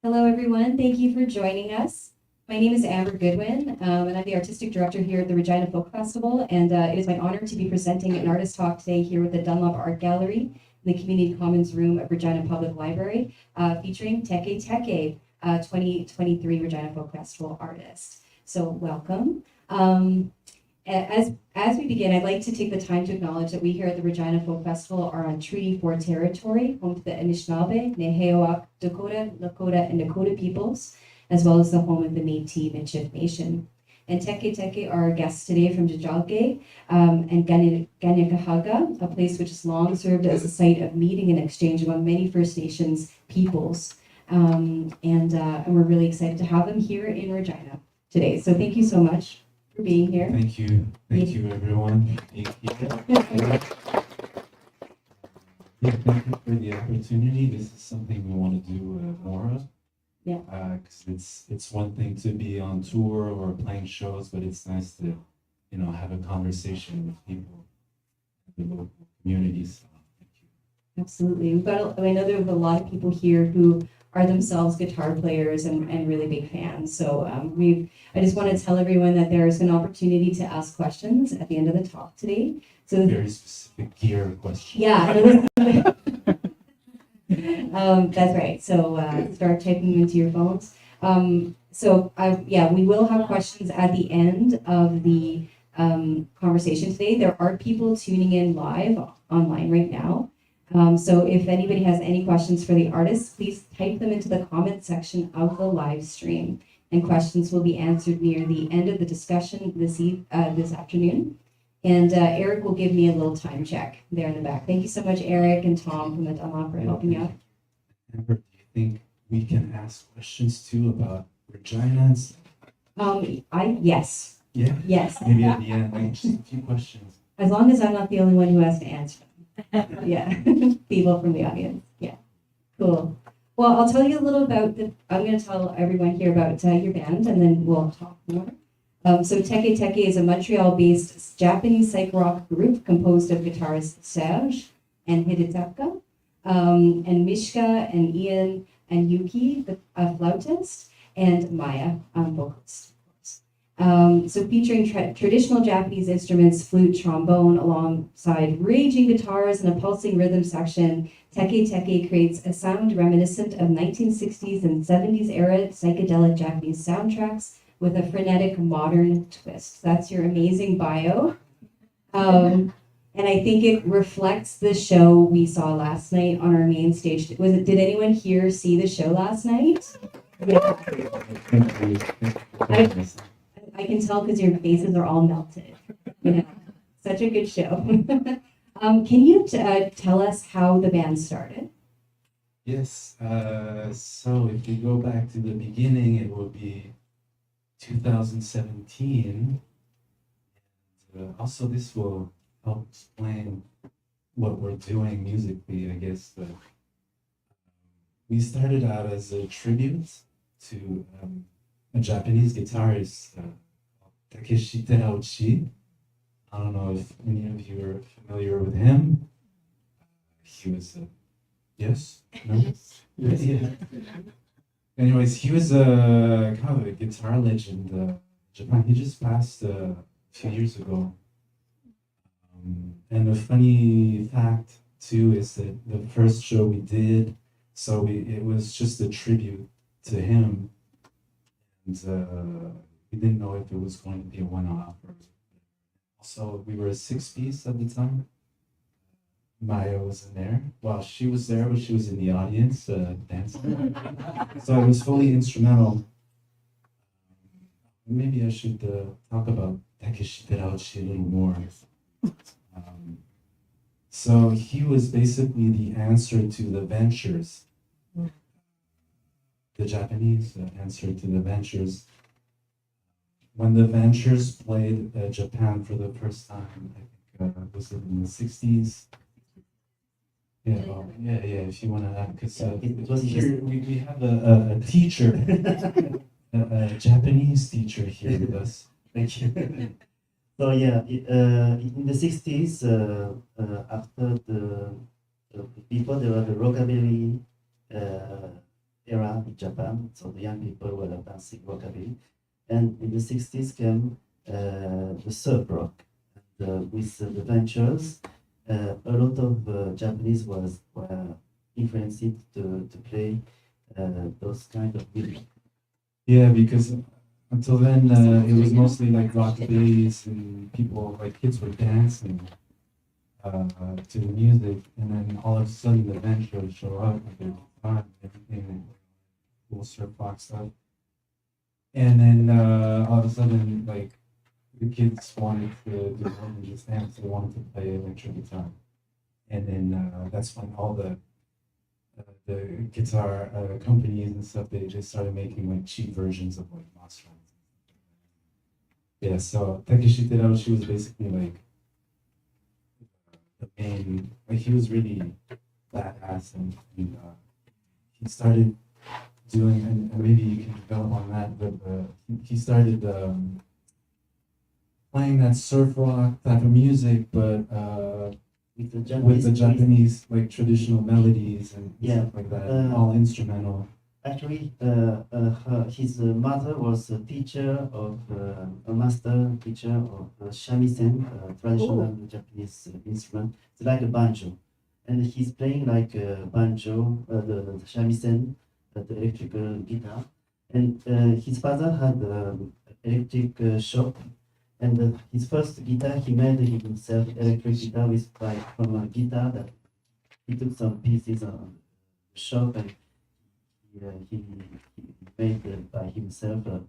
Hello, everyone. Thank you for joining us. My name is Amber Goodwin, and I'm the artistic director here at the Regina Folk Festival. And it is my honor to be presenting an artist talk today here with the Dunlop Art Gallery in the Community Commons Room of Regina Public Library, featuring TEKE, 2023 Regina Folk Festival artist. So welcome. As we begin, I'd like to take the time to acknowledge that we here at the Regina Folk Festival are on Treaty 4 territory, home to the Anishinaabe, Nehewak, Dakota, Lakota, and Dakota peoples, as well as the home of the Métis Michif Nation. And TEKE are our guests today from Jajalke and Ganyakahaga, a place which has long served as a site of meeting and exchange among many First Nations peoples. And we're really excited to have them here in Regina today. So thank you so much for being here. Thank you everyone for being here. Thank you for the opportunity. This is something we want to do more of. Yeah. Because it's one thing to be on tour or playing shows, but it's nice to, have a conversation with people in the local communities. So thank you. Absolutely. I know there's a lot of people here who are themselves guitar players and really big fans. So I just want to tell everyone that there's an opportunity to ask questions at the end of the talk today. So very specific gear question. Yeah. That's right. So start typing them into your phones. We will have questions at the end of the conversation today. There are people tuning in live online right now. So if anybody has any questions for the artists, please type them into the comment section of the live stream, and questions will be answered near the end of the discussion this afternoon. And Eric will give me a little time check there in the back. Thank you so much, Eric and Tom from the Dunlop for helping out. Amber, do you think we can ask questions too about Regina and stuff? Yes. Yeah? Yes. Maybe at the end, just a few questions. As long as I'm not the only one who has to answer them. Yeah. People from the audience. Yeah. Cool. Well, I'll tell you a little about I'm going to tell everyone here about your band, and then we'll talk more. So TEKE is a Montreal-based Japanese psych-rock group composed of guitarist Serge and Hidetaka, and Mishka and Ian and Yuki, the flautist, and Maya, vocalist. So featuring traditional Japanese instruments, flute, trombone, alongside raging guitars and a pulsing rhythm section, TEKE creates a sound reminiscent of 1960s and 70s era psychedelic Japanese soundtracks with a frenetic modern twist. That's your amazing bio. And I think it reflects the show we saw last night on our main stage. Did anyone here see the show last night? Yeah. I can tell because your faces are all melted. Such a good show. Can you tell us how the band started? Yes. So if we go back to the beginning, it will be 2017. Also, this will help explain what we're doing musically, I guess. We started out as a tribute to a Japanese guitarist, Nakauchi. I don't know if any of you are familiar with him. He was yes? No? Yeah. Anyways, he was a kind of a guitar legend in Japan. He just passed a few years ago. And a funny fact too is that the first show we did, it was just a tribute to him. And we didn't know if it was going to be a one-off. Also, we were a six-piece at the time. Maya wasn't there. Well, she was there, but she was in the audience dancing. So it was fully instrumental. Maybe I should talk about Takeshi Terauchi a little more. So he was basically the answer to the Ventures. The Japanese answer to the Ventures. When the Ventures played Japan for the first time, I think was it in the 60s? Yeah, if you want to add, because it was here, we have a teacher, a Japanese teacher here with us. Thank you. So yeah, in the 60s, after the before there was the rockabilly era in Japan. So the young people were dancing rockabilly. And in the 60s came the surf rock. And, with the ventures, a lot of Japanese were influenced to play those kind of music. Yeah, because until then it was mostly like rockabillys and people, like kids were dancing to the music, and then all of a sudden the ventures show up with their guitar and everything, cool surf rock stuff. And then all of a sudden, like, the kids wanted to do more than just dance, they wanted to play electric guitar. And then that's when all the guitar companies and stuff, they just started making like cheap versions of like monsters. Yeah, so Takeshi Terauchi was basically like the main, like he was really badass, and he started doing, and maybe you can develop on that, but he started playing that surf rock type of music, but with the Japanese like traditional melodies and stuff like that, all instrumental. Actually, his mother was a teacher of a master teacher of shamisen, traditional Japanese instrument. It's like a banjo, and he's playing like a banjo, the shamisen, the electrical guitar. And his father had electric shop, and his first guitar he made himself, electric guitar from a guitar that he took some pieces on the shop, and he made by himself a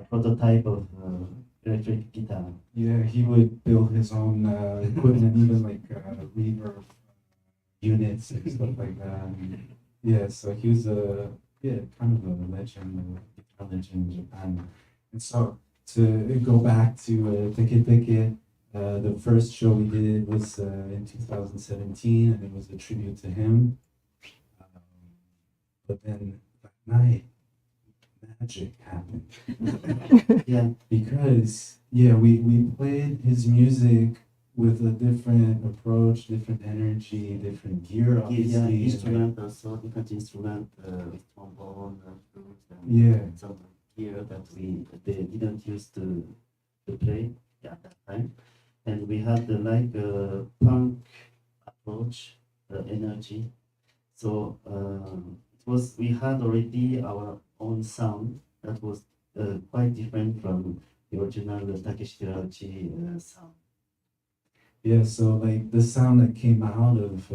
prototype of electric guitar. Yeah, he would build his own equipment, even like reverb units and stuff like that. And, yeah, so he was kind of a legend, a guitar legend in Japan. And so to go back to TEKE, the first show we did was in 2017, and it was a tribute to him. But then that night, magic happened. Yeah, because we played his music with a different approach, different energy, different gear, obviously. Instrument also, different instrument with trombone, flute, and some gear that they didn't use to play at that time. And we had like a punk approach, energy. So we had already our own sound that was quite different from the original Takeshi Terauchi sound. Yeah, so like the sound that came out of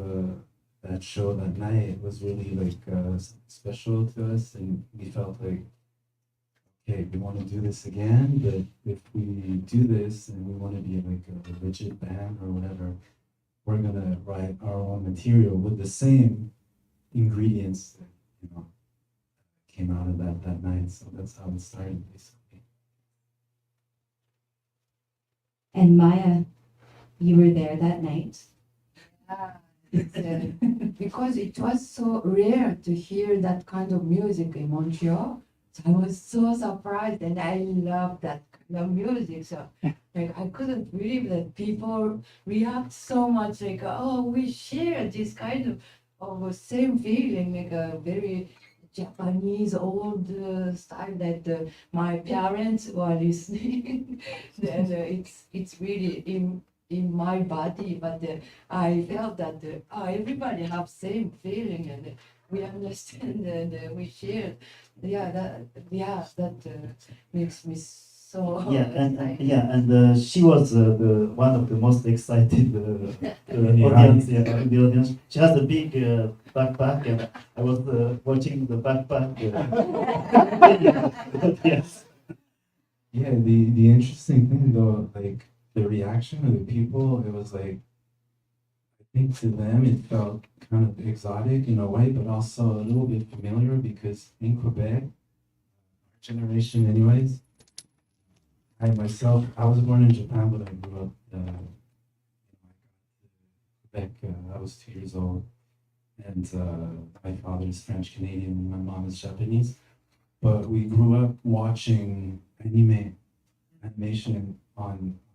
that show that night was really like special to us, and we felt like, okay, we want to do this again, but if we do this and we want to be like a legit band or whatever, we're gonna write our own material with the same ingredients that came out of that night. So that's how it started, basically. And Maya, you were there that night. Because it was so rare to hear that kind of music in Montreal. So I was so surprised, and I love that kind of music. So like I couldn't believe that people react so much, like, oh, we share this kind of same feeling, like a very Japanese old style that my parents were listening. And it's really in my body, but I felt that everybody have same feeling, and we understand, and we share. That makes me so and she was the one of the most excited audience. In the audience, she has a big backpack, and I was watching the backpack. Yes. Yeah, the interesting thing though, like the reaction of the people, it was like, I think to them it felt kind of exotic in a way, but also a little bit familiar, because in Quebec, our generation anyways, I was born in Japan, but I grew up in Quebec. I was 2 years old, and my father is French Canadian and my mom is Japanese. But we grew up watching animation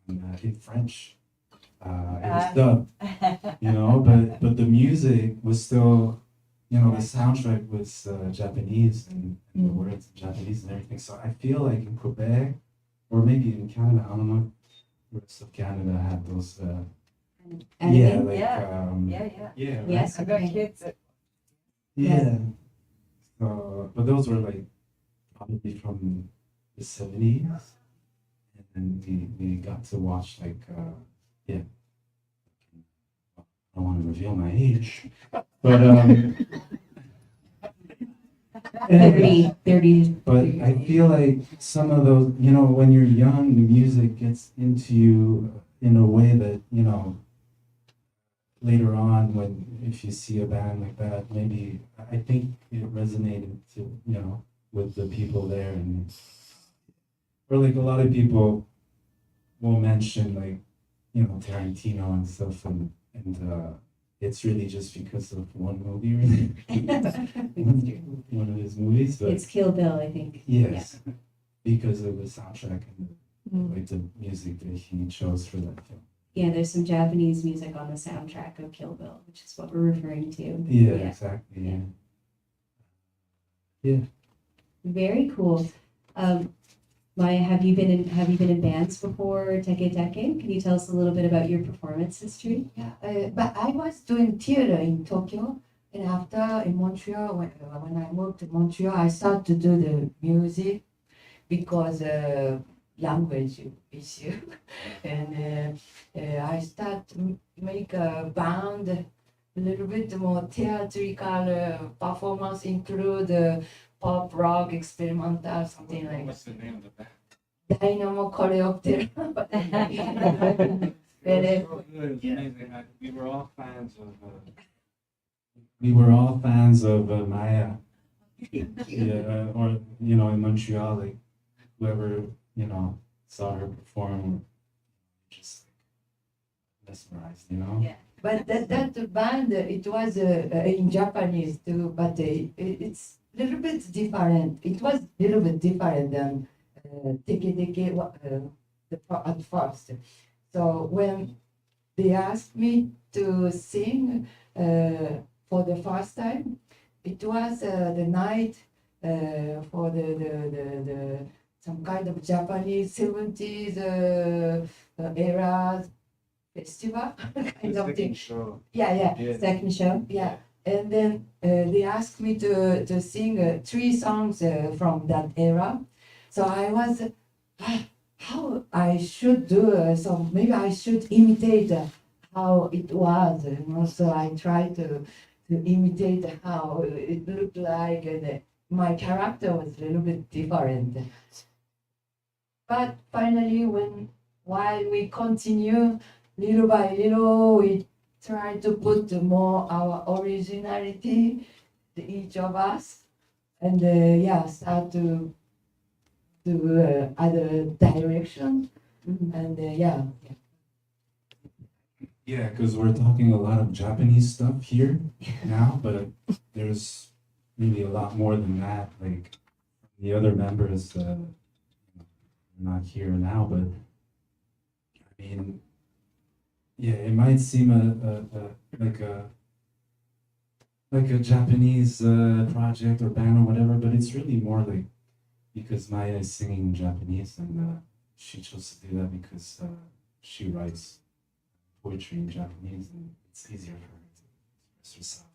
in French. It was dubbed, but the music was still you know, the soundtrack was Japanese and the words in Japanese and everything. So I feel like in Quebec, or maybe in Canada, I don't know, the rest of Canada had those. Yeah, like yeah, right? Yes, I got okay. kids. Yeah. So, but those were like probably from the 70s, and then we got to watch like yeah. I don't want to reveal my age, but 30. But I feel like some of those, you know, when you're young, the music gets into you in a way that, you know, later on, when if you see a band like that, maybe I think it resonated to, you know, with the people there, and or like a lot of people will mention like, you know, Tarantino and stuff, and it's really just because of one movie, really. One of his movies, but It's Kill Bill, I think. yes, because of the soundtrack and Mm. like the music that he chose for that film. Yeah, there's some Japanese music on the soundtrack of Kill Bill, which is what we're referring to. Yeah, exactly. Yeah. Yeah. Very cool. Maya, have you been in bands before, TEKE? Can you tell us a little bit about your performance history? Yeah, but I was doing theater in Tokyo, and after in Montreal, when I moved to Montreal, I started to do the music because language issue, and I start to make a band, a little bit more theatrical performance, include pop rock, experimental, something like What's the name of the band? Dynamo Coleoptera. It was amazing. We were all fans of. We were all fans of Maya. Yeah, or you know, in Montreal, like whoever you know saw her perform, just like, mesmerized, you know. Yeah. But that band, it was in Japanese too, but it's a little bit different. It was a little bit different than TEKE at first. So when they asked me to sing for the first time, it was the night for the some kind of Japanese 70s era festival kind of thing. Show. Yeah. Second show? Yeah, and then they asked me to sing 3 songs from that era. So I was, how I should do, so maybe I should imitate how it was, you know. So I tried to imitate how it looked like, and my character was a little bit different. But finally, while we continue, little by little, we try to put more our originality to each of us, and start to do other direction, and Yeah, because we're talking a lot of Japanese stuff here now, but there's really a lot more than that. Like the other members, are not here now, but I mean, yeah, it might seem like a Japanese project or band or whatever, but it's really more like because Maya is singing in Japanese, and she chose to do that because she writes poetry in Japanese, and it's easier for her to express herself.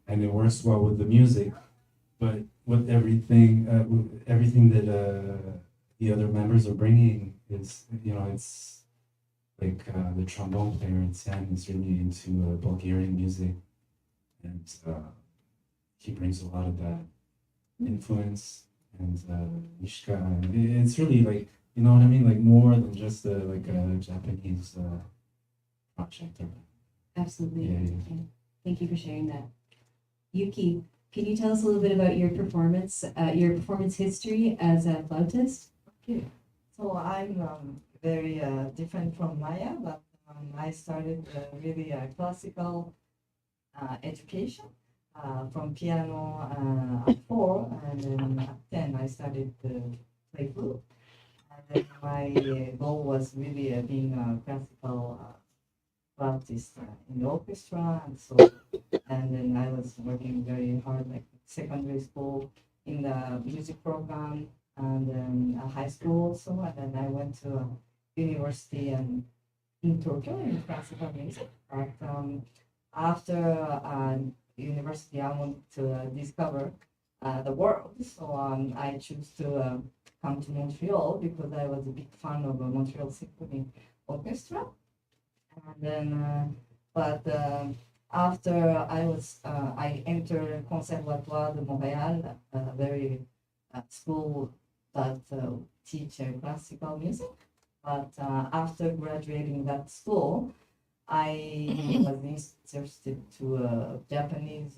And it works well with the music, but with everything that the other members are bringing is, you know, it's like the trombone player Etienne is really into Bulgarian music, and he brings a lot of that influence, and Mishka, and it's really like, you know what I mean, like more than just like a Japanese project. Absolutely. Yeah. Thank you for sharing that. Yuki, can you tell us a little bit about your performance history as a flautist? Okay, so I'm very different from Maya, but I started really classical education from piano at 4, and then at 10 I started to play flute. And then my goal was really being a classical flutist in the orchestra, and so, and then I was working very hard, like secondary school in the music program, and then high school also, and then I went to university and in Tokyo in classical music. But after university, I wanted to discover the world. So I chose to come to Montreal because I was a big fan of the Montreal Symphony Orchestra. And then, but after I entered Conservatoire de Montréal, a very school that teach classical music. But after graduating that school, I was interested to Japanese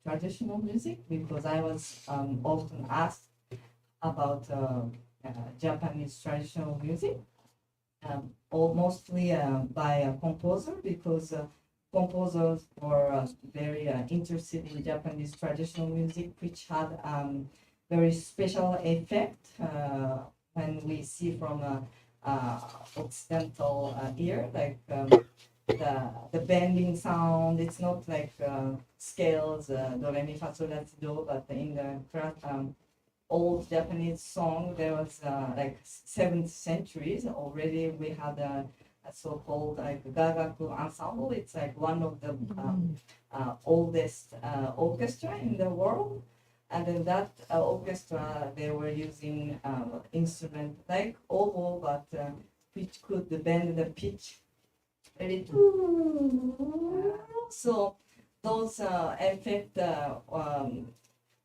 traditional music because I was often asked about Japanese traditional music, or mostly by a composer because composers were very interested in Japanese traditional music, which had very special effect when we see from a occidental ear, like the bending sound. It's not like scales, do re mi fa sol la si do, but in the old Japanese song, there was like 7th centuries already. We had a so-called like gagaku ensemble. It's like one of the oldest orchestra in the world. And in that orchestra, they were using instrument like oboe, but which could bend the pitch very. So those effects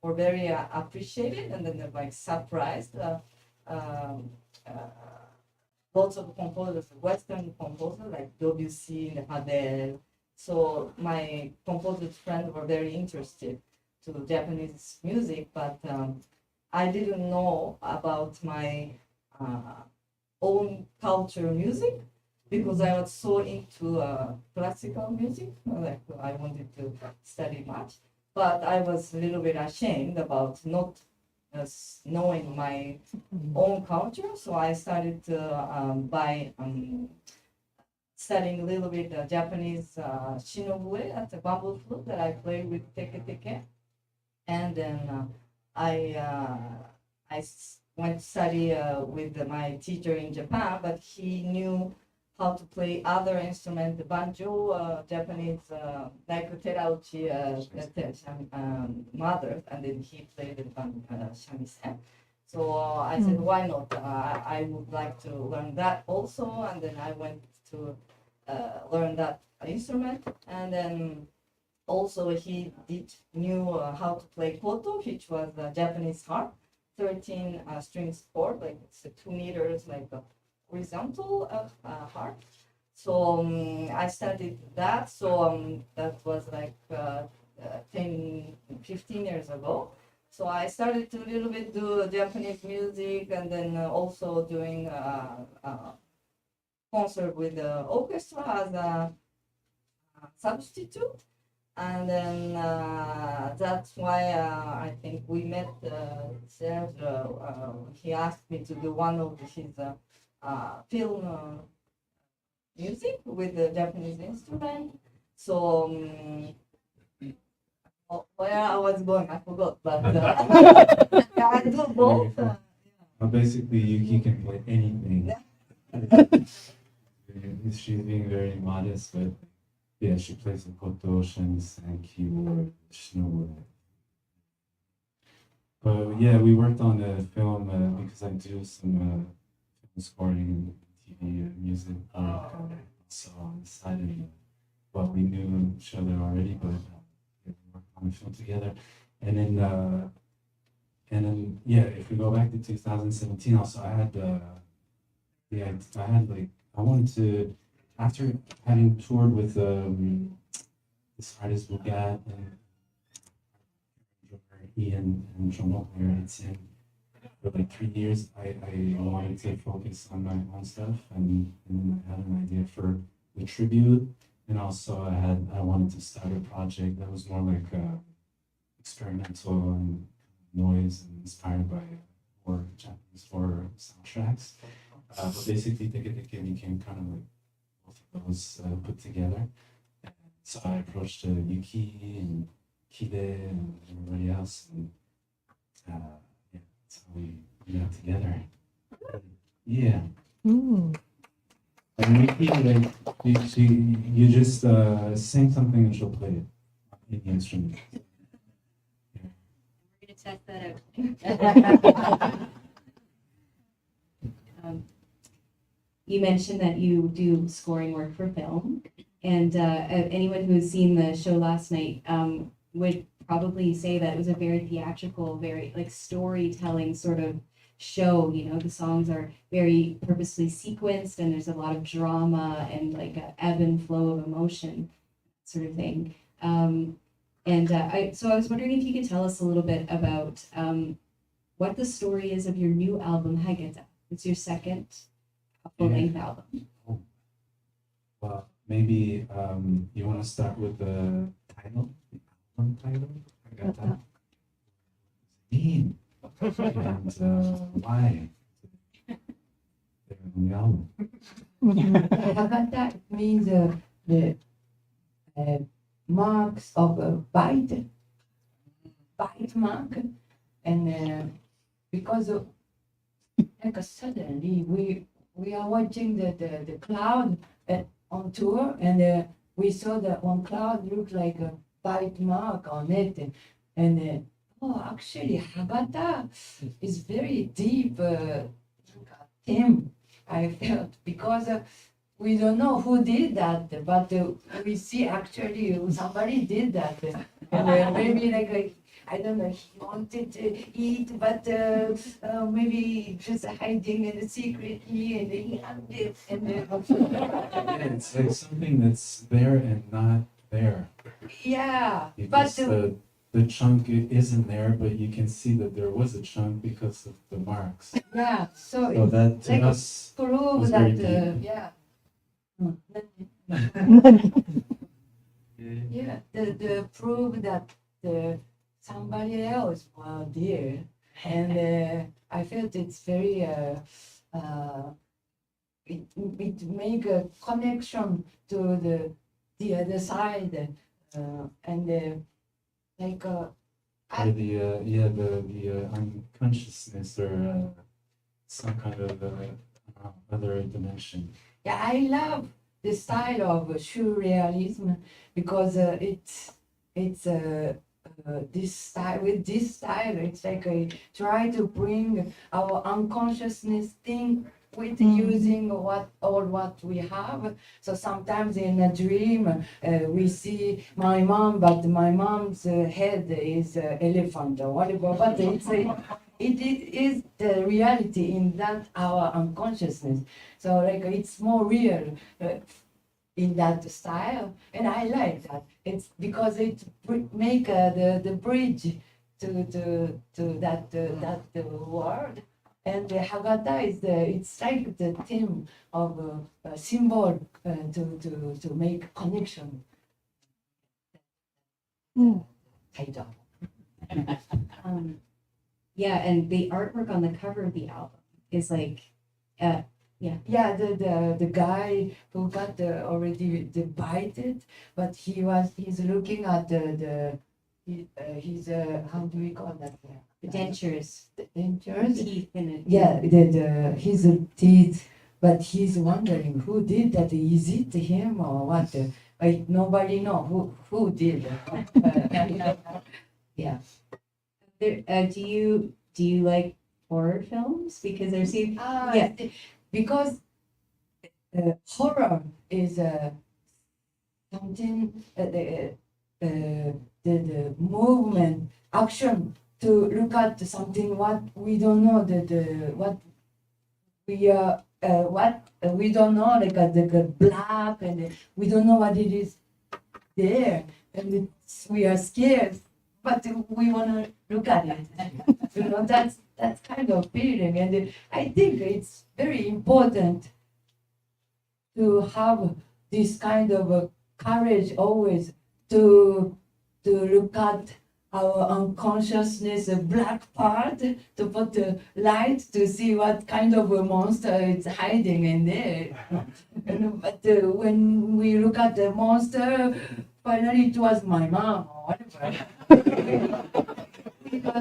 were very appreciated, and then they're like surprised. Lots of composers, Western composers like Debussy and Hadel. So my composers friends were very interested to Japanese music, but I didn't know about my own culture music because I was so into classical music, like I wanted to study much, but I was a little bit ashamed about not knowing my own culture, so I started to by studying a little bit Japanese shinobue, that's a bamboo flute that I play with TEKE. And then I went to study with my teacher in Japan, but he knew how to play other instruments, the banjo, Japanese, like Terauchi, mother, and then he played the shamisen. So I said, why not? I would like to learn that also, and then I went to learn that instrument, and then also he knew how to play koto, which was a Japanese harp, 13 strings chord, like it's 2 meters, like a horizontal harp. So I studied that. So that was like 10, 15 years ago. So I started to a little bit do Japanese music, and then also doing concert with the orchestra as a substitute. And then that's why I think we met Serge. He asked me to do one of his film music with the Japanese instrument. So where I was going, I forgot. But I do both. Basically, Yuki can play anything. She's being very modest, but yeah, she plays the koto, shamisen, keyboard, shinobu. But yeah, we worked on the film because I do some film scoring and TV music. So on the side of well, we knew each other already, but we worked on the film together. And then yeah, if we go back to 2017, also I had I wanted to, after having toured with this artist Bugat and Ian and trombone player Etienne for like 3 years, I wanted to focus on my own stuff, and I had an idea for the tribute, and also I wanted to start a project that was more like experimental and noise and inspired by horror, Japanese horror soundtracks. But basically, TEKE became kind of like both of was put together. And so I approached Yuki and Kide and everybody else, and yeah, so we got together. Yeah. And Yuki, like, you just sing something and she'll play it in the instrument. We're gonna test that out. You mentioned that you do scoring work for film, and anyone who's seen the show last night would probably say that it was a very theatrical, very like storytelling sort of show. You know, the songs are very purposely sequenced, and there's a lot of drama and like a ebb and flow of emotion, sort of thing. So I was wondering if you could tell us a little bit about what the story is of your new album, Hidetaka. It's your second full-length album. Well, maybe you want to start with the title, the album title. Hidetaka. And why? The album. Hagata means the marks of a bite mark, and because of, like suddenly we are watching the cloud on tour, and we saw that one cloud looked like a bite mark on it, and oh, actually Hagata is very deep theme, I felt, because we don't know who did that, but we see actually somebody did that, and maybe like I don't know, he wanted to eat, but maybe just hiding and secretly, and he hugged it, and Yeah, it's like something that's there and not there. yeah, Because but the chunk isn't there, but you can see that there was a chunk because of the marks. yeah, so So that to like us, prove was that very deep. yeah. Yeah, the prove that somebody else was there, and I felt it's very it make a connection to the other side, and like or the unconsciousness or some kind of other dimension. yeah, I love the style of surrealism because it's this style, with this style, it's like I try to bring our unconsciousness thing with using what we have. So sometimes in a dream we see my mom, but my mom's head is elephant or whatever, but it is the reality in that our unconsciousness. So like it's more real in that style, and I like that. It's because it make the bridge to that word. And the Hagata is it's like the theme of a symbol to make connection. Title. Yeah, and the artwork on the cover of the album is like, Yeah, the guy who got already bited, but he's looking at his how do we call that? the dentures, The dentures. teeth in it. Yeah, his teeth, but he's wondering who did that. Is it him or what? Nobody know who did. Yeah. There, do you like horror films? Because there's yeah. Because horror is something the movement action to look at something what we don't know what we don't know, like the black, and we don't know what it is there, and we are scared, but we want to look at it. That's kind of feeling, and I think it's very important to have this kind of courage always to look at our unconsciousness, a black part, to put the light to see what kind of a monster it's hiding in there. But when we look at the monster, finally it was my mom or whatever.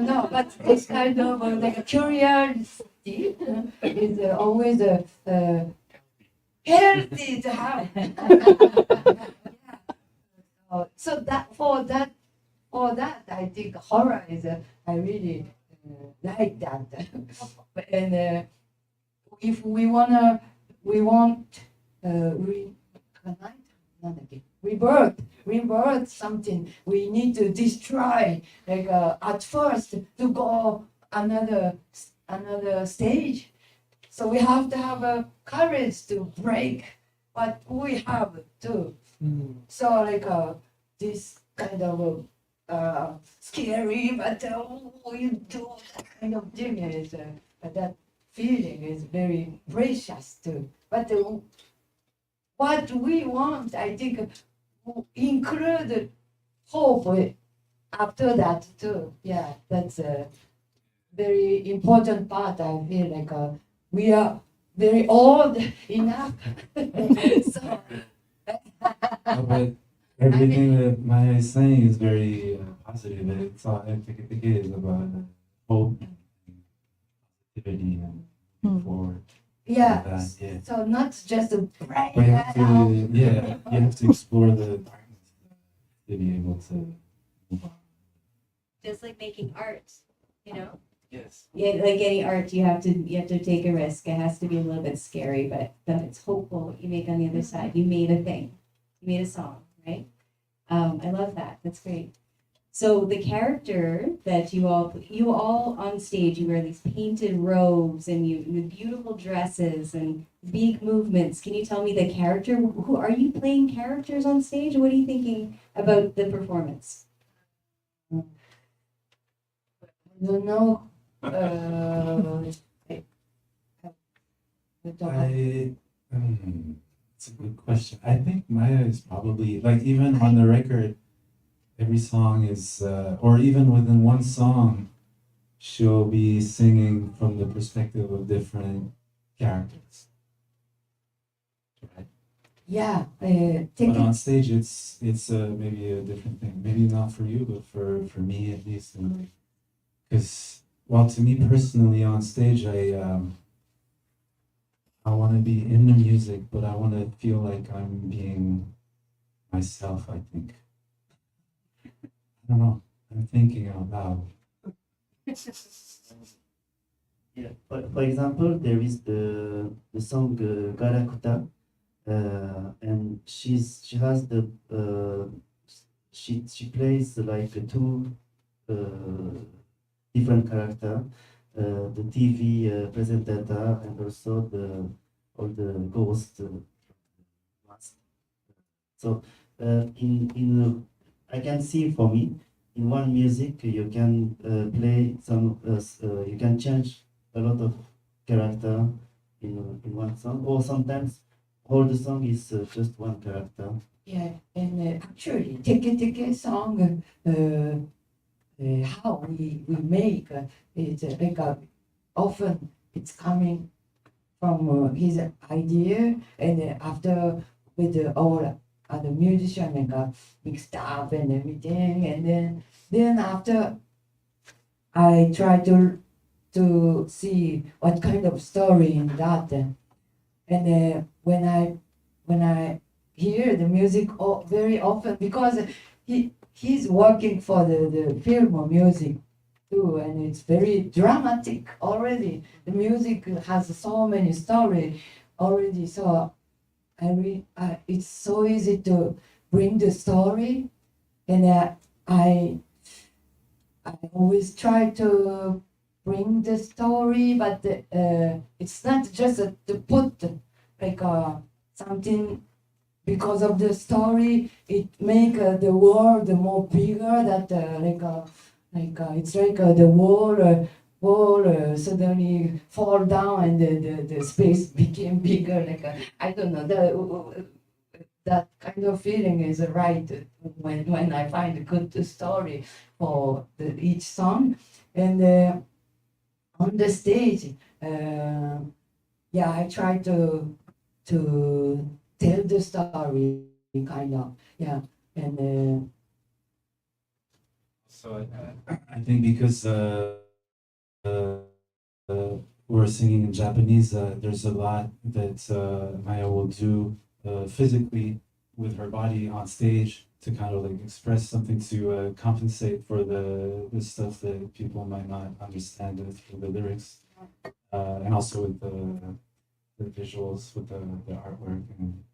No, but this kind of like a curiosity is always healthy to have. So that for that I think horror is I really like that. And if we want rebirth something, we need to destroy like at first to go another stage. So we have to have courage to break what we have to. So like this kind of scary, but you do that kind of thing is that feeling is very precious too. But what we want, I think, include hope after that too. Yeah, that's a very important part. I feel like we are very old enough. So, But everything that Maya is saying is very positive, and it's all, I think it is about hope and positivity and moving forward. yeah. That, yeah. So not just a break But you have that to, out. yeah, you have to explore the darkness to be able to move on. Just like making art, you know? Yes. Yeah, like any art, you have to take a risk. It has to be a little bit scary, but it's hopeful what you make on the other side. You made a thing. You made a song, right? I love that. That's great. So the character that you all on stage, you wear these painted robes and you with beautiful dresses and big movements. Can you tell me the character? Who are you playing characters on stage? What are you thinking about the performance? I don't know. I don't know. It's a good question. I think Maya is probably like even on the record, every song is, or even within one song, she'll be singing from the perspective of different characters. Right? Yeah, But on stage, it's maybe a different thing. Maybe not for you, but for me at least. Because, well, to me personally, on stage, I want to be in the music, but I want to feel like I'm being myself, I think. I don't know. I'm thinking out loud. Yeah. For example, there is the song Garakuta, and she has she plays like two different character, the TV presenter and also all the ghost mask. So in I can see for me in one music you can play some you can change a lot of character in one song, or sometimes all the song is just one character. yeah, and actually, TEKE song, how we make it's like often it's coming from his idea, and after with all other musicians like mixed up and everything, and then after I try to see what kind of story in that, and when I hear the music very often, because he's working for the film or music too, and it's very dramatic already. The music has so many stories already, so it's so easy to bring the story, and I always try to bring the story, but it's not just to put like something. Because of the story, it make the world more bigger. That it's like the wall suddenly fall down and the space became bigger. I don't know, that kind of feeling is right when I find a good story for each song, and on the stage, I try to tell the story, kind of, yeah. And So I think because we're singing in Japanese, there's a lot that Maya will do physically with her body on stage to kind of like express something to compensate for the stuff that people might not understand through the lyrics, and also with the visuals, with the artwork. And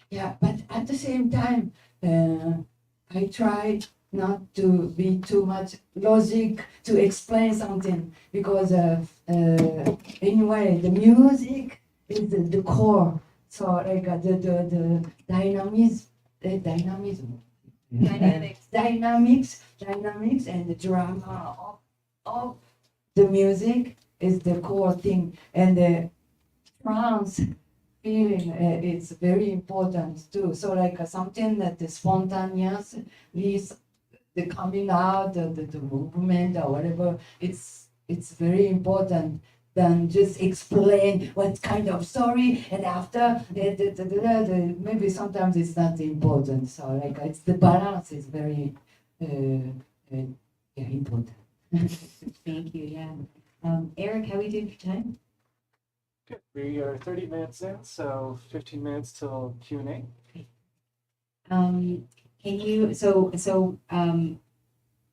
yeah, but at the same time, I tried not to be too much logic to explain something because anyway, the music is the core. So like the dynamism, dynamics, and the drama of the music is the core thing, and the trance feeling is very important too. So like something that is spontaneous, is the coming out, the movement or whatever. It's very important than just explain what kind of story and after maybe sometimes it's not important. So like it's the balance is very important. Thank you. Yeah. Eric, how are we doing for time? Good. We are 30 minutes in, so 15 minutes till Q&A. Can you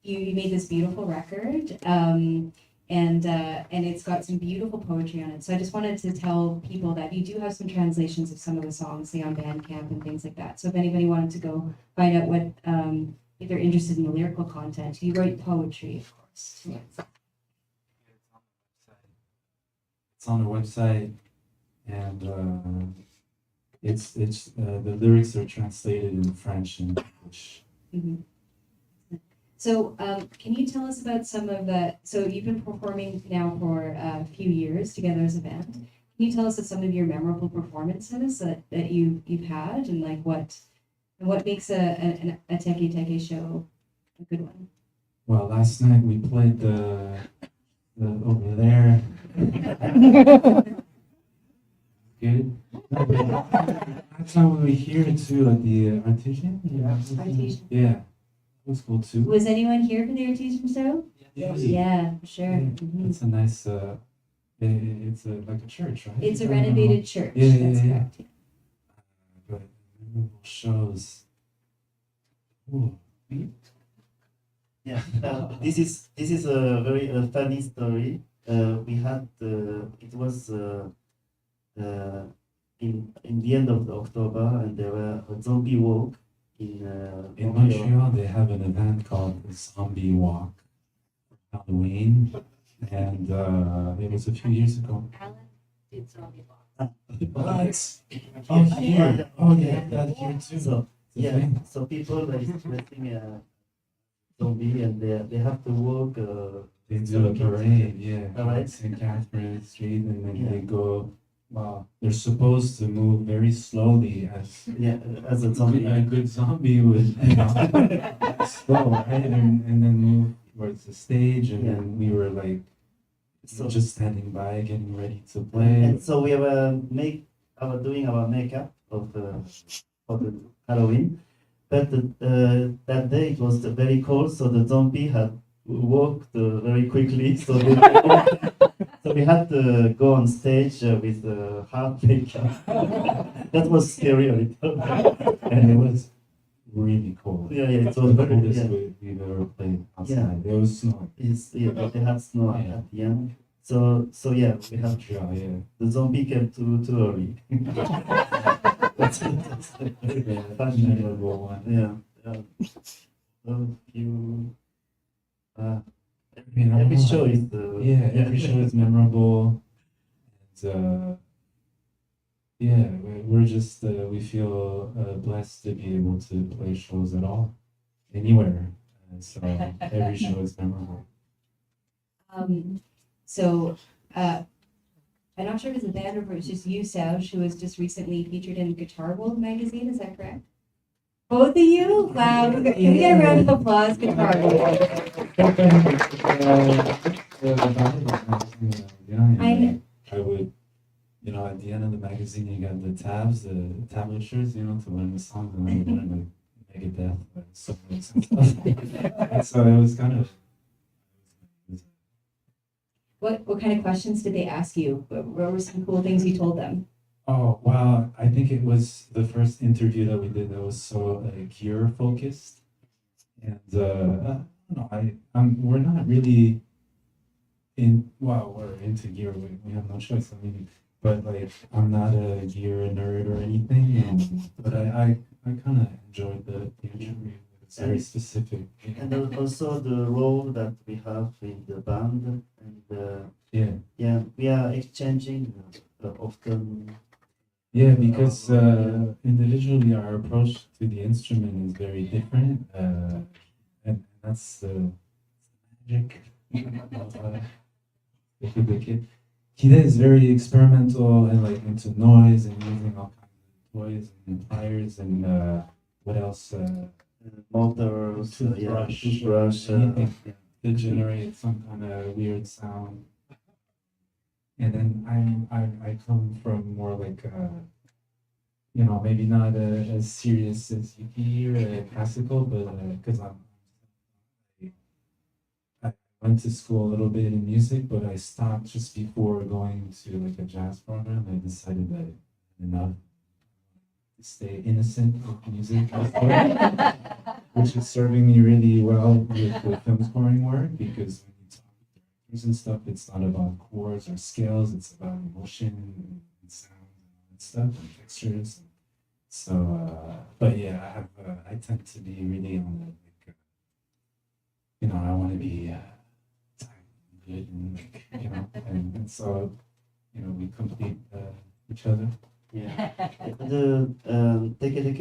you made this beautiful record, and it's got some beautiful poetry on it. So I just wanted to tell people that you do have some translations of some of the songs, say on Bandcamp and things like that. So if anybody wanted to go find out what if they're interested in the lyrical content, you write poetry, of course. Yeah. it's on the website, and it's the lyrics are translated in French and English. Mhm. So, can you tell us about some of the? So you've been performing now for a few years together as a band. Can you tell us of some of your memorable performances that you've had, and like what makes a TEKE show a good one? Well, last night we played the over there. Good. Last time we were here too at the Artesian. Artesian. Yeah, that was cool too. Was anyone here for the Artesian show? Yeah, for sure. Mhm. It's a nice. It's like a church, right? It's a renovated church. Yeah, That's yeah. correct. But memorable shows. Ooh. Yeah, this is a very funny story. We had it was in the end of October, and there were a zombie walk in Montreal, they have an event called the Zombie Walk for Halloween, and it was a few years ago. Alan did zombie walk. What? Oh, here. Oh, they have that here too. So It's a yeah, thing. so people are expressing zombie, and they have to walk. They do a parade, yeah, All right. on St. Catherine Street, and then Yeah. they go. Wow, they're supposed to move very slowly as Yeah, as a zombie. a good zombie would, slow, right? And then move towards the stage, and Yeah. then we were like So just standing by, getting ready to play. and so we were doing our makeup of the Halloween, but that day it was very cold, so the zombie had walked very quickly, so so we had to go on stage with hard makeup. That was scary a little. And it was really cold. Yeah, it was The very coldest yeah. we've ever played outside. It was snowing. But they had snow Yeah. at the end. So yeah, we have Montreal, yeah. the zombie came too early. that's funny. Memorable one. Yeah. You. I mean, I Every don't know. show is Every show is memorable. And yeah, we're just we feel blessed to be able to play shows at all, anywhere. So every show is memorable. So, I'm not sure if it's a band or if it's just you, Serge, who was just recently featured in Guitar World magazine. Is that correct? Both of you? Wow. Can we get a round of applause, Guitar World? I would you know, at the end of the magazine, you got the tabs, the tablatures, you know, to learn the songs, and then you learn like Megadeth, so and stuff. And so it was kind of. What kind of questions did they ask you? What were some cool things you told them? Oh, wow. I think it was the first interview that we did that was so gear focused. And I don't know, we're not really we're into gear. We have no choice. I mean, but like, I'm not a gear nerd or anything. But I kind of enjoyed the interview. It's very specific. And also the role that we have in the band, and Yeah. we are exchanging often. Yeah, because individually our approach to the instrument is very different, and that's the magic of the kid. Hide is very experimental and like into noise and using all kinds of toys and amplifiers and what else? Motors, toothbrush, Anything to generate some kind of weird sound. And then I come from more like you know, maybe not as serious as Yuki or classical, but because I went to school a little bit in music, but I stopped just before going to like a jazz program. I decided that enough to stay innocent with music, which is serving me really well with the film scoring work, because when you talk to directors and stuff, it's not about chords or scales, it's about emotion and sound and all that stuff and textures. So, but yeah, I tend to be really on the like, you know, I want to be good and like, you know, and so, you know, we complete each other. Yeah, the TEKE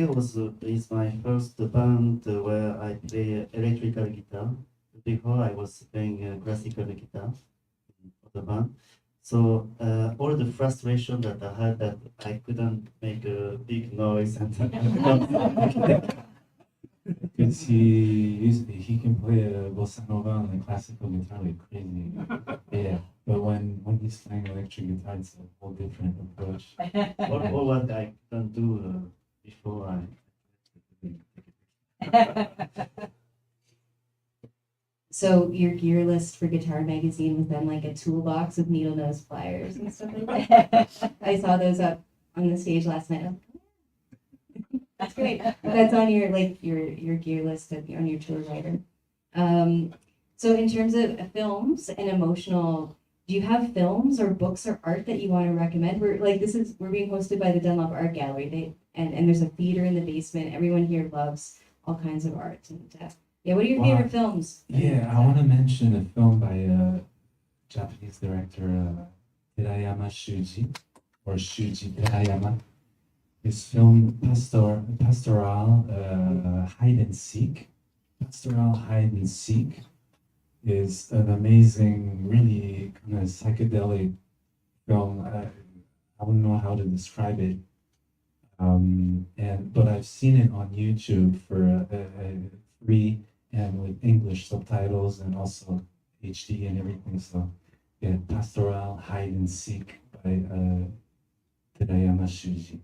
is my first band where I play electrical guitar. Before I was playing classical guitar for the band. So all the frustration that I had that I couldn't make a big noise and Because he can play a bossa nova on the classical guitar like crazy. Yeah, but when he's playing electric guitar, it's a whole different approach. all what I couldn't do before I. So your gear list for Guitar Magazine was then like a toolbox of needle nose pliers and stuff like that. I saw those up on the stage last night. That's great. That's on your your gear list on your tour writer. So in terms of films and emotional, do you have films or books or art that you want to recommend? We're being hosted by the Dunlop Art Gallery. And there's a theater in the basement. Everyone here loves all kinds of art. And yeah, what are your favorite films? Yeah, I want to mention a film by Japanese director Terayama Shuji, or Shuji Terayama. His film Pastoral Hide and Seek. Pastoral Hide and Seek is an amazing, really kind of psychedelic film. I don't know how to describe it. But I've seen it on YouTube for free and with English subtitles and also HD and everything. So yeah, Pastoral Hide and Seek by Terayama Shuji.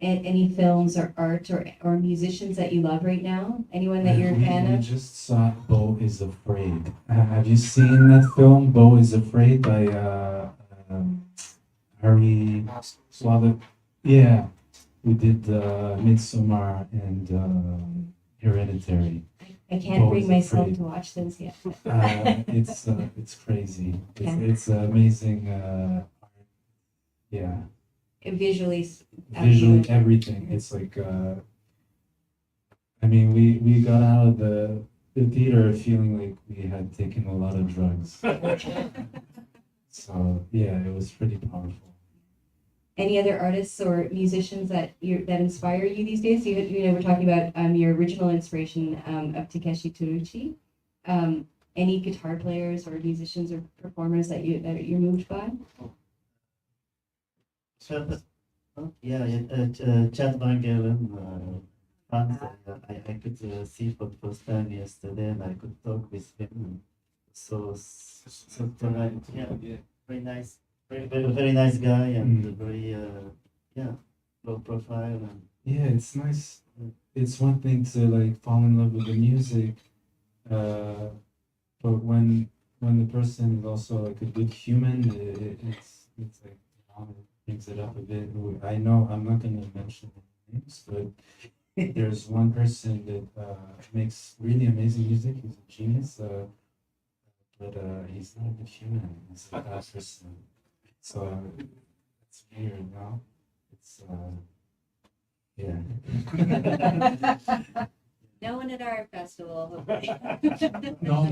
And any films or art or musicians that you love right now? Anyone that you're a fan We of? just saw Beau is Afraid. Have you seen that film, Beau is Afraid, by Harry Swallow? Yeah, we did Midsommar and Hereditary. I can't Beau bring is myself Afraid. to watch those yet. It's crazy. It's amazing. Yeah, Visually. visually everything. It's like I mean, we got out of the theater feeling like we had taken a lot of drugs. So yeah, it was pretty powerful. Any other artists or musicians that inspire you these days? You know, we're talking about your original inspiration of Takeshi Toruchi. Any guitar players or musicians or performers that you're moved by? Chad Van Galen, fans, I could see for the first time yesterday, and I could talk with him. Like, yeah, very nice, very nice guy, and very low profile. And Yeah, it's nice. It's one thing to like fall in love with the music, but when the person is also like a good human, it's like, it brings it up a bit. I know I'm not gonna mention names, but there's one person that makes really amazing music. He's a genius, but he's not a good human. He's a bad person. So it's weird, no? It's yeah. No one at our festival, hopefully. No,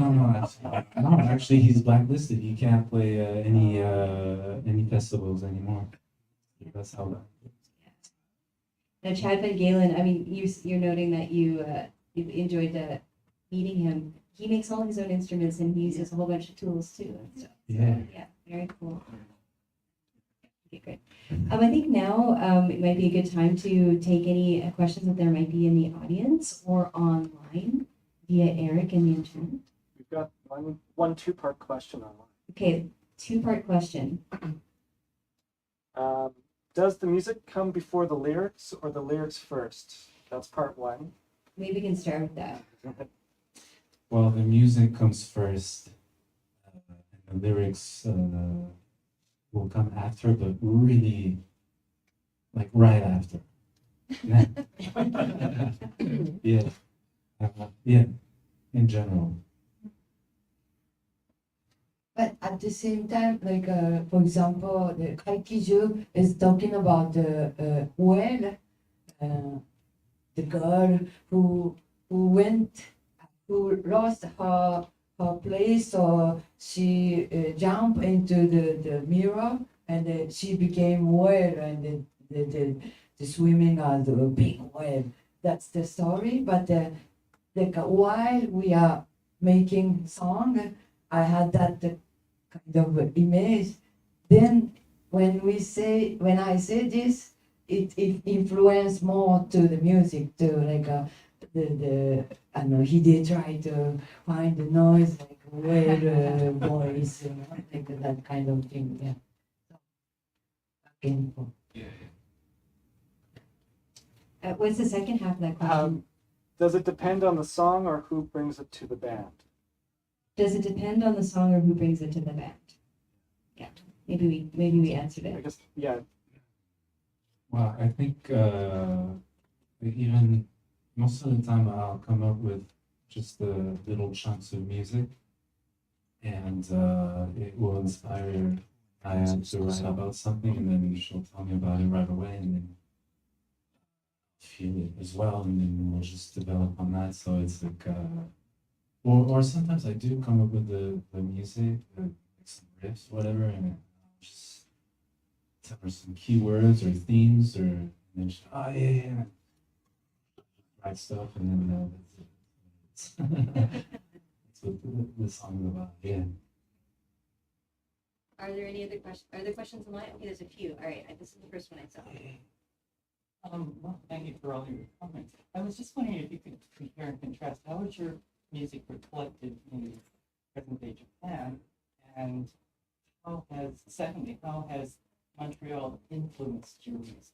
actually, he's blacklisted. He can't play any festivals anymore. That's how that. Now, Chad Van Galen, I mean, you're noting that you enjoyed meeting him. He makes all his own instruments and he uses a whole bunch of tools too. And stuff. So, Yeah. yeah, very cool. Okay, great. I think now it might be a good time to take any questions that there might be in the audience or online via Eric and the internet. We've got one two-part question online. Okay, two-part question. Does the music come before the lyrics or the lyrics first? That's part one. Maybe we can start with that. Well, the music comes first, and the lyrics will come after, but really, like right after. Yeah, yeah, in general. But at the same time, like for example, the Kaikiju is talking about the whale, the girl who lost her place, or she jumped into the mirror and she became whale, and the swimming as a big whale. That's the story. But like while we are making song, I had that kind of image. Then when I say this, it influenced more to the music too. Like I don't know, he tried to find the noise, like where voice, like that kind of thing. Yeah. What's the second half of that question? Does it depend on the song or who brings it to the band? Does it depend on the song or who brings it to the band? Yeah, maybe we answered I it. guess, yeah. Well, I think even most of the time I'll come up with just the little chunks of music, and it will inspire Maya to write about something, and then she'll tell me about it right away, and then feel it as well, and then we'll just develop on that. So it's like, or sometimes I do come up with the music, like some riffs, whatever, and I'll just tell her some keywords or themes, or and then she, oh yeah, write stuff, and then that's it. That's what the song is about. Yeah. Are there any other questions? Are there questions online? Okay, there's a few. All right, this is the first one I saw. Well, thank you for all your comments. I was just wondering if you could compare and contrast how is your music reflected in present-day Japan, and how has Montreal influenced your music?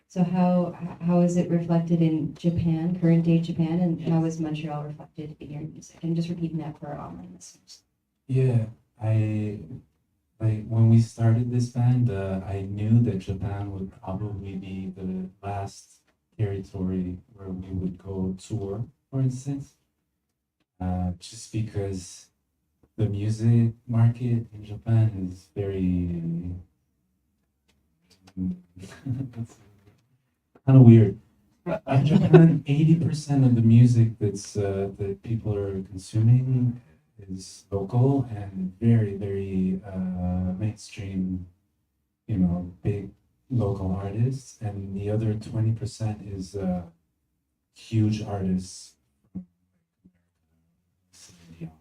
So how is it reflected in Japan, current day Japan, and how is Montreal reflected in your music? I'm just repeating that for our online listeners. Yeah, like when we started this band, I knew that Japan would probably be the last territory where we would go tour, for instance, just because the music market in Japan is very kind of weird. In Japan, 80% of the music that people are consuming is local and very, very mainstream, big local artists, and the other 20% is huge artists from India.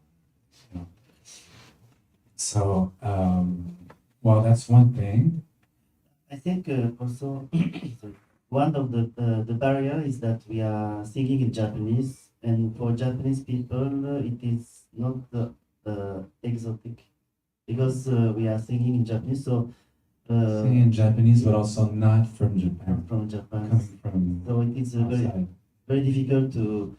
So, well, that's one thing. I think also one of the barrier is that we are singing in Japanese, And for Japanese people, it is not exotic because we are singing in Japanese. So Singing in Japanese, but also not from Japan. from Japan. Coming from So it is very outside. very difficult to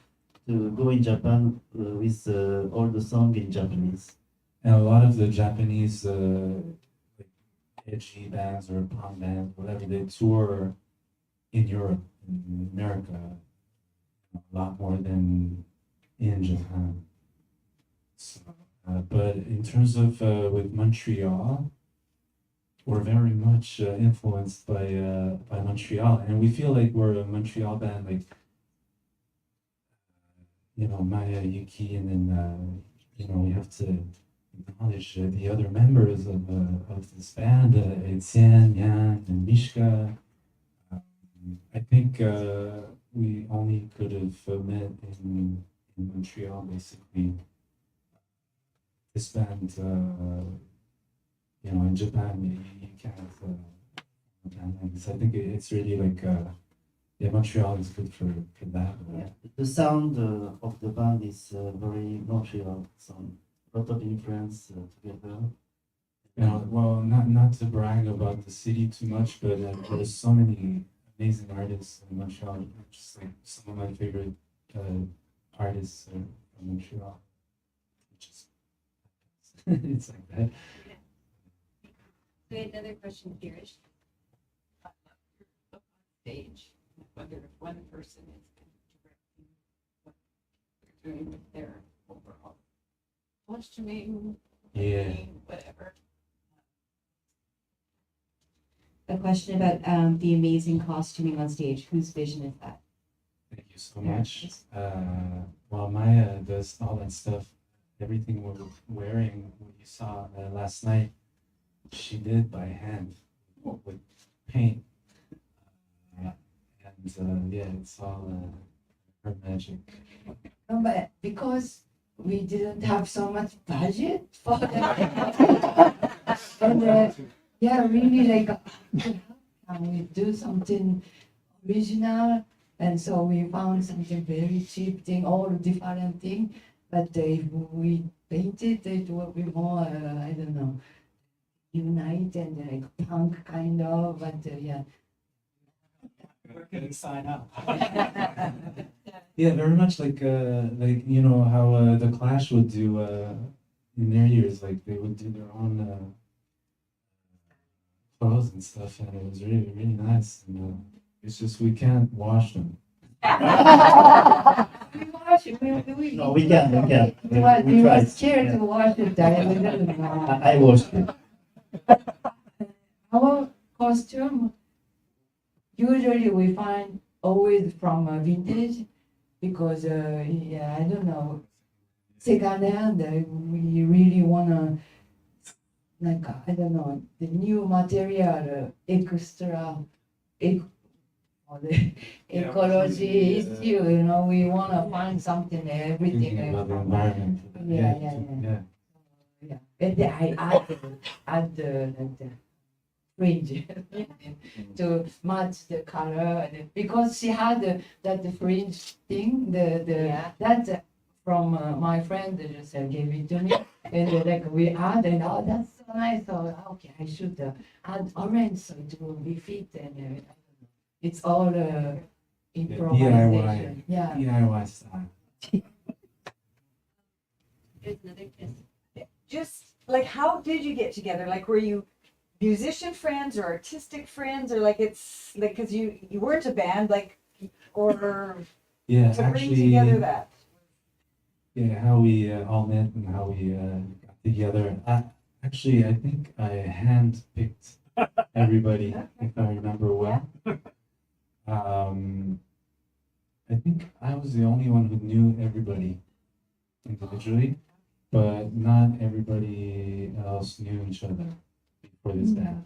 go in Japan with all the song in Japanese. And a lot of the Japanese like edgy bands or pop bands, whatever, they tour in Europe, in America, a lot more than in Japan. So, but in terms of with Montreal, we're very much influenced by Montreal, and we feel like we're a Montreal band, like Maya, Yuki, and then we have to acknowledge the other members of this band, Etienne, Yan, and Mishka. I think we only could have met in Montreal, basically. This band, in Japan, you can't band like this. I think it's really like, Montreal is good for that. Yeah. The sound of the band is very Montreal sound. A lot of influence together. Well, not to brag about the city too much, but there's so many amazing artists in Montreal. Just like some of my favorite artists are from Montreal. Just it's like that. So another question here is Stage. I wonder if one person is kind of directing what they're doing with their overall costuming, Yeah. lighting, whatever. a question about the amazing costuming on stage. Whose vision is that? Thank you so much. Well, Maya does all that stuff. Everything we're wearing, what you saw last night, she did by hand with paint. And yeah, it's all her magic. No, but because we didn't have so much budget for that. And yeah, really like, can we do something original? And so we found something very cheap thing, all different thing. But if we painted, it will be more, I don't know, unite and like punk kind of, but yeah. We're getting sign up. Yeah, very much like how the Clash would do in their years, like they would do their own clothes and stuff, and it was really really nice. And it's just we can't wash them. We wash it, we No, we can. We We were tried. scared Yeah. to wash it. We didn't know. I washed it. Our costume, usually we find always from vintage because, yeah, I don't know, second hand, we really wanna, like, I don't know, the new material, extra, or the ecology issue, we wanna find something, everything. Thinking about the environment. Yeah. Yeah, and then I add the fringe to match the color, and because she had that fringe thing, that from my friend just gave it to me, and like we add, and oh, that's so nice. So okay, I should add orange so it will be fit, and it's all improvisation. Yeah. DIY style. There's another question. Just like, how did you get together? Like, were you musician friends or artistic friends, or like it's like because you weren't a band, like, or Yeah, to bring actually, together that? yeah, how we all met and how we got together. Actually, I think I handpicked everybody, if I remember well. I think I was the only one who knew everybody individually, but not everybody else knew each other before this band.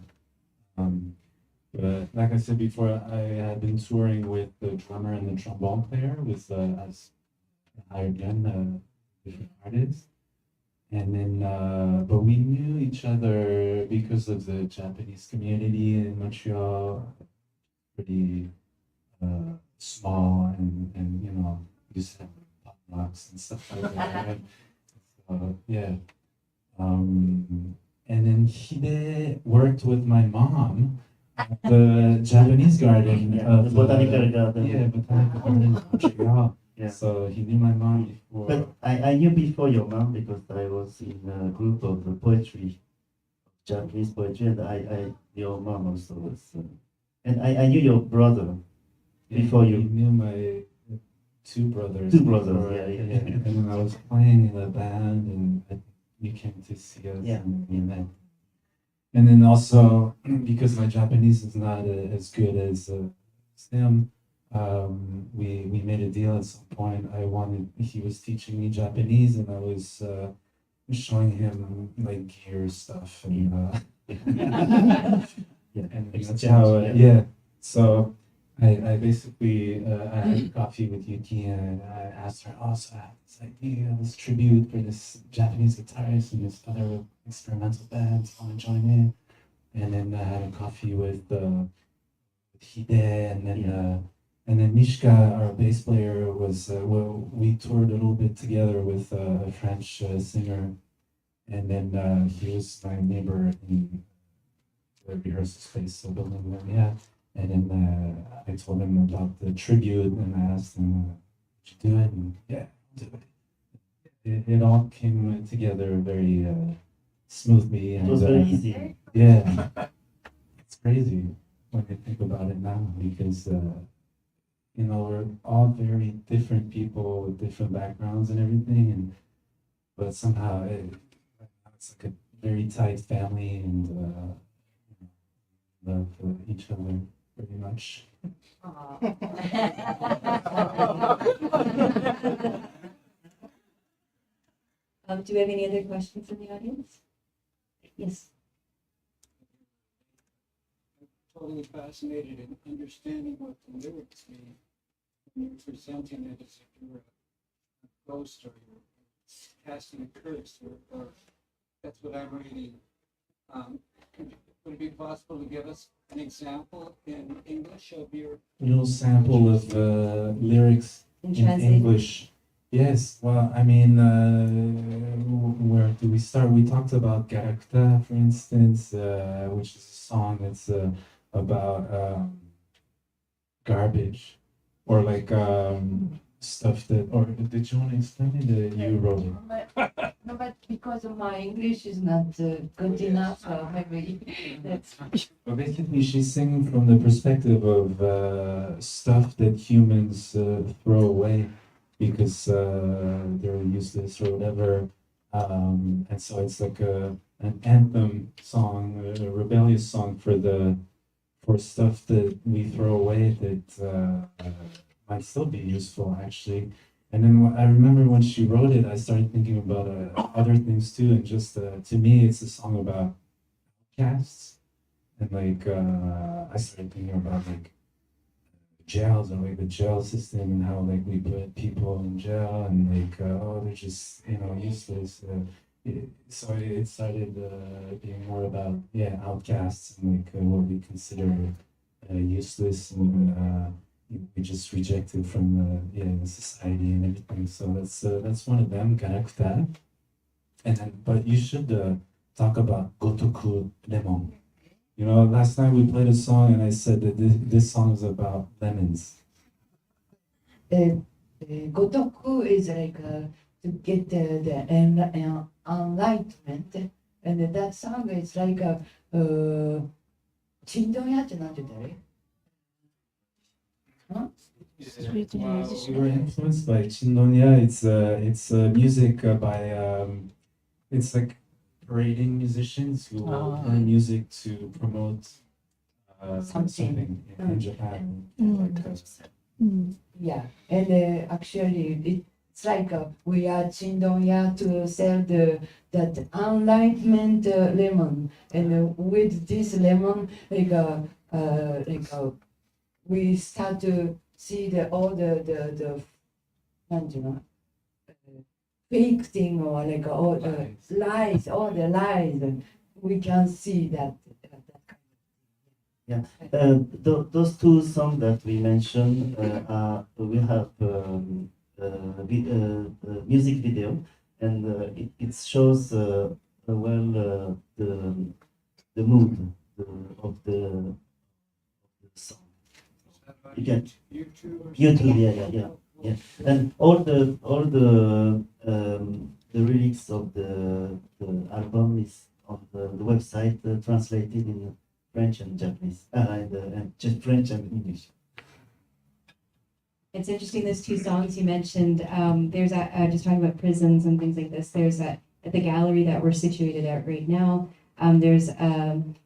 But like I said before, I had been touring with the drummer and the trombone player with as hired gun, different artists. And then, but we knew each other because of the Japanese community in Montreal, pretty small, and you know, used to have rocks and stuff like that. Right? So, yeah. And then Hide worked with my mom at the Japanese garden Yeah, of the botanical garden. Yeah, botanical garden in Montreal. Yeah. So he knew my mom before. But I knew before your mom because I was in a group of poetry, Japanese poetry, and your mom also was. And I knew your brother before He you. knew my two brothers. Two brothers, before, yeah. And then I was playing in a band, and you came to see us. Yeah. And we met. And then also because my Japanese is not as good as him, we made a deal at some point. He was teaching me Japanese, and I was showing him like gear stuff and Yeah. and that's Exchange, how yeah. yeah. So I basically I had coffee with Yuki, and I asked her, oh, so I have this idea, this tribute for this Japanese guitarist and this other experimental bands want to join in. And then I had a coffee with Hide, and then Mishka, our bass player, was we toured a little bit together with a French singer, and then he was my neighbor in the rehearsal space, the building that we had. And then I told him about the tribute, and I asked him, "Would you do it?" And yeah, do it. It all came together very smoothly. It was and, very easy. Yeah, it's crazy when you think about it now, because we're all very different people with different backgrounds and everything, but somehow it's like a very tight family, and love each other pretty much. Do we have any other questions from the audience? Yes. Totally fascinated in understanding what the lyrics mean when you're presenting it as if you're a ghost or you're casting a curse, or that's what I'm reading. Would it be possible to give us an example in English of your? A little sample of lyrics And in translate. English. Yes, well, I mean, where do we start? We talked about Garakta, for instance, which is a song that's about garbage, or like stuff that, or did you want to explain it? You wrote it. No, but because of my English is not good enough, so maybe that's. Well, basically, she's singing from the perspective of stuff that humans throw away because they're useless or whatever. And so it's like an anthem song, a rebellious song for stuff that we throw away that might still be useful, actually. And then I remember when she wrote it, I started thinking about other things too. And just to me, it's a song about outcasts. And like I started thinking about like jails, and like the jail system, and how like we put people in jail, and like they're just useless. So it started being more about outcasts, and like what we consider useless, and we just rejected from the society and everything. So that's one of them, Garakta. And then, but you should talk about Gotoku Lemon. Last night we played a song, and I said that this song is about lemons. Gotoku is like to get the enlightenment, and that song is like 진동야ってなんて言ったらいい? Huh? We were influenced by Chindonya. It's music by it's like parading musicians who will play music to promote something in Japan. Yeah, and actually it's like we are Chindonya to sell that enlightenment lemon, and with this lemon, we start to see all the fake thing, or like all the lies, and we can see that. Yeah, those two songs that we mentioned we have music video, and it shows well the mood of the song. You get YouTube or YouTube, yeah. And the lyrics of the album is on the website translated in French and Japanese, and just French and English. It's interesting, those two songs you mentioned, there's just talking about prisons and things like this, there's at the gallery that we're situated at right now, there's an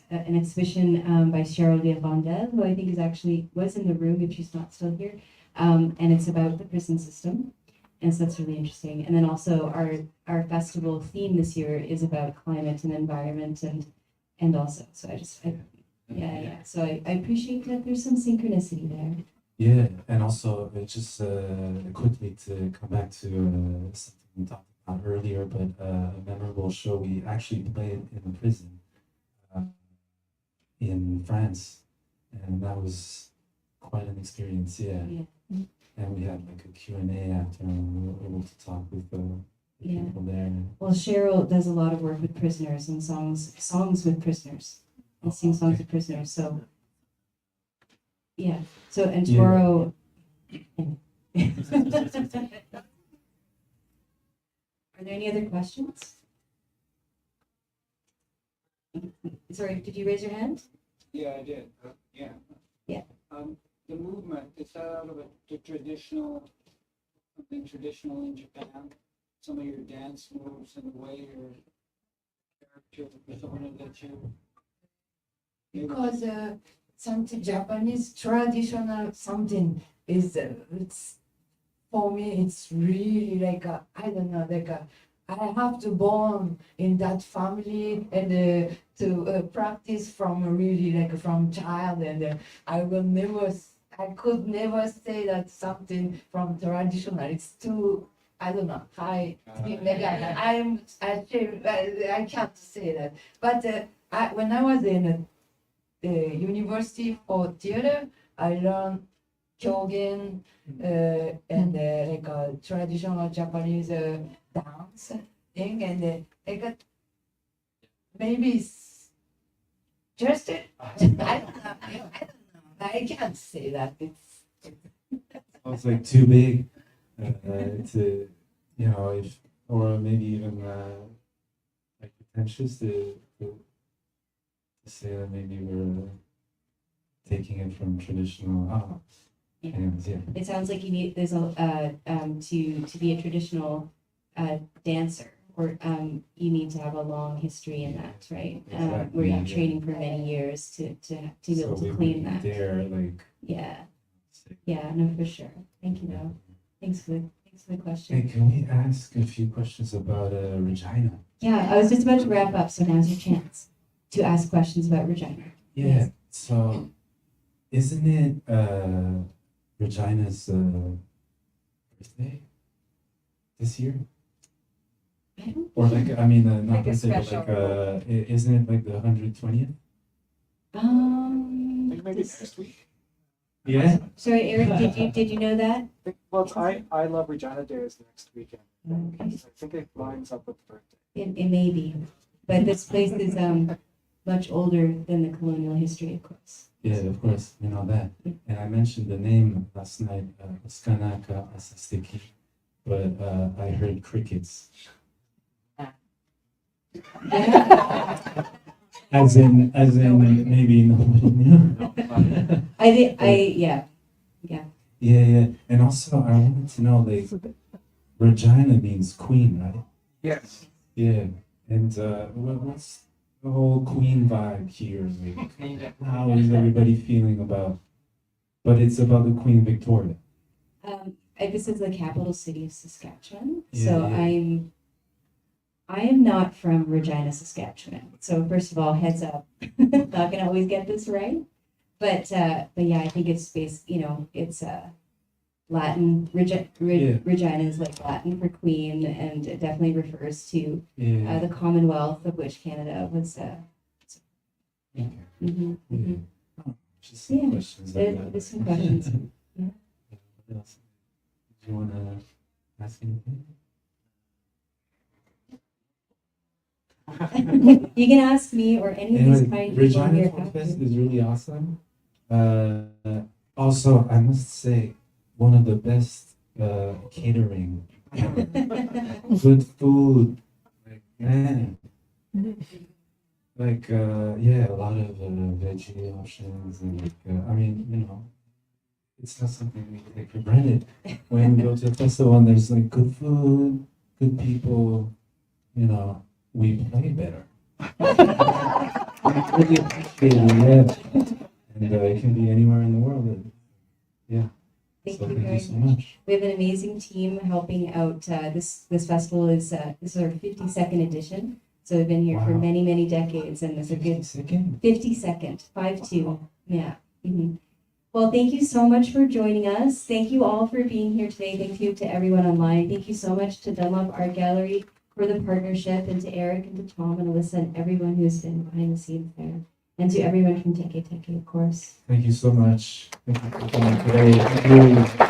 exhibition by Cheryl Vondel, who I think was in the room if she's not still here, and it's about the prison system, and so that's really interesting. And then also our festival theme this year is about climate and environment and also, so so I appreciate that there's some synchronicity there. Yeah, and also just quickly to come back to something we talked about earlier, but a memorable show we actually played in a prison in France, and that was quite an experience. Yeah. And we had like a Q&A after, and we were able to talk with the people there. Well, Cheryl does a lot of work with prisoners and songs with prisoners, and sing songs with prisoners. So, yeah. So, and tomorrow. Are there any other questions? Sorry, did you raise your hand? Yeah, I did. Yeah. Yeah. The movement, is that out of something traditional in Japan? Some of your dance moves and the way your character persona that you. Because something Japanese traditional something is it's for me it's really like I don't know, like I have to born in that family and to practice from really like from child, and I could never say that something from traditional. It's too, I don't know. I'm ashamed. I can't say that. But when I was in university for theater, I learned kyogen and like a traditional Japanese dance thing, and like maybe it's just I don't know. I can't say that. It's like too big to, if, or maybe even like pretentious to say that maybe we're taking it from traditional. Anyways, yeah. It sounds like you need to be a traditional dancer, or you need to have a long history in that, right? Exactly, where you're yeah. training for many years to be able to claim that. There, like. Yeah, no, for sure. Thank you, though. Thanks for the question. Hey, can we ask a few questions about Regina? Yeah, I was just about to wrap up, so now's your chance to ask questions about Regina. Yeah. Yes. So, isn't it Regina's birthday this year? I don't Or like, I mean, not Like a birthday, but special- like, isn't it like the 120th? I think maybe next week. Yeah. Sorry, Eric, did you know that? Well, it's I Love Regina Day is next weekend. Okay. I think it lines up with the birthday. It may be, but this place is much older than the colonial history, of course. Yeah, of course, we know that. And I mentioned the name last night, Oskanaka Asastiki, but I heard crickets. As in maybe nobody knew. Yeah. Yeah. And also I wanted to know, like, Regina means queen, right? Yes. Yeah. And what's the whole queen vibe here? Like, how is everybody feeling about? But it's about the Queen Victoria. This is the capital city of Saskatchewan, Yeah, so yeah. I am not from Regina, Saskatchewan. So first of all, heads up, not gonna always get this right, but yeah, I think it's based. It's Latin. Regina is like Latin for queen, and it definitely refers to Yeah. the Commonwealth of which Canada was. Okay. Mhm, mhm. Oh, just some Yeah. questions. Like that. There's some questions. What else? Do you want to ask anything? You can ask me or any of these Anyway, kind people Regina here. Folk Fest is really awesome. Also, I must say, one of the best catering. Good food. Like, man. Like, yeah, a lot of veggie options. And like, I mean, you know, it's not something we take for granted. When we go to a festival and there's like good food, good people, you know, we play better. I really appreciate it, yeah. And it can be anywhere in the world. Yeah. Thank So you thank very you so much. much. We have an amazing team helping out. This festival is this is our 52nd edition. So we've been here for Wow. many decades, and there's a good Second. 52nd, 5-2. Yeah. Well, thank you so much for joining us. Thank you all for being here today. Thank you to everyone online. Thank you so much to Dunlop Art Gallery for the partnership, and to Eric and to Tom and Alyssa and everyone who's been behind the scenes there. And to everyone from TEKE, of course. Thank you so much. Thank you for coming today. Thank you.